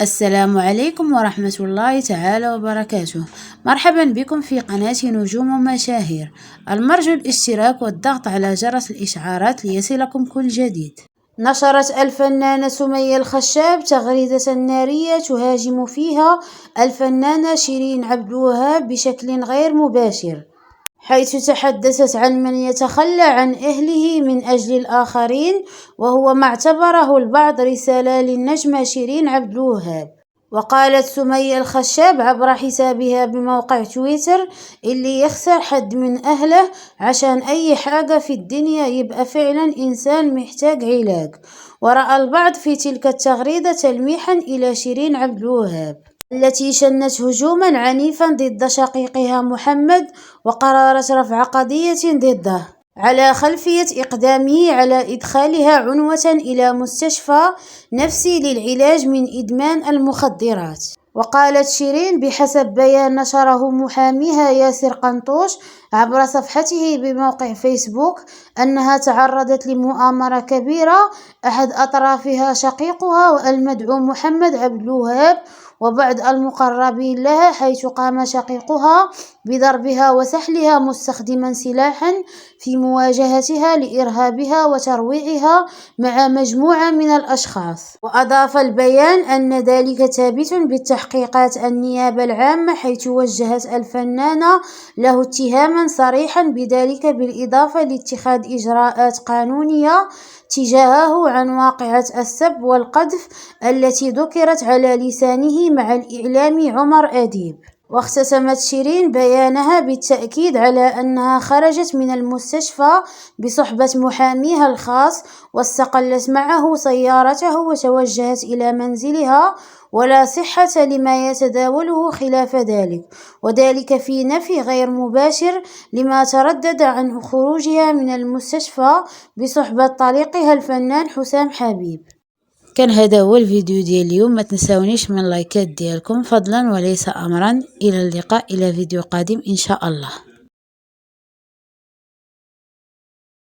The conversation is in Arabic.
السلام عليكم ورحمة الله تعالى وبركاته. مرحبا بكم في قناة نجوم ومشاهير. المرجو الاشتراك والضغط على جرس الإشعارات ليصلكم كل جديد. نشرت الفنانة سمية الخشاب تغريدة نارية تهاجم فيها الفنانة شيرين عبد الوهاب بشكل غير مباشر، حيث تحدثت عن من يتخلى عن أهله من أجل الآخرين، وهو ما اعتبره البعض رسالة للنجمة شيرين عبد الوهاب. وقالت سمية الخشاب عبر حسابها بموقع تويتر: اللي يخسر حد من أهله عشان أي حاجة في الدنيا يبقى فعلا إنسان محتاج علاج. ورأى البعض في تلك التغريدة تلميحا إلى شيرين عبد الوهاب التي شنت هجوما عنيفا ضد شقيقها محمد، وقررت رفع قضية ضده على خلفية إقدامه على إدخالها عنوة إلى مستشفى نفسي للعلاج من إدمان المخدرات. وقالت شيرين بحسب بيان نشره محاميها ياسر قنطوش عبر صفحته بموقع فيسبوك أنها تعرضت لمؤامرة كبيرة أحد أطرافها شقيقها والمدعو محمد عبد الوهاب وبعض المقربين لها، حيث قام شقيقها بضربها وسحلها مستخدما سلاحا في مواجهتها لإرهابها وترويعها مع مجموعة من الأشخاص. وأضاف البيان أن ذلك ثابت بالتحقيقات النيابة العامة، حيث وجهت الفنانة له اتهاما صريحا بذلك، بالإضافة لاتخاذ إجراءات قانونية تجاهه عن واقعة السب والقذف التي ذكرت على لسانه مع الإعلامي عمر أديب. واختتمت شيرين بيانها بالتأكيد على أنها خرجت من المستشفى بصحبة محاميها الخاص، واستقلت معه سيارته وتوجهت إلى منزلها، ولا صحة لما يتداوله خلاف ذلك، وذلك في نفي غير مباشر لما تردد عن خروجها من المستشفى بصحبة طليقها الفنان حسام حبيب. كان هذا هو الفيديو ديال اليوم، ما تنساونيش من لايكات ديالكم فضلا وليس امرا. الى اللقاء، الى فيديو قادم ان شاء الله.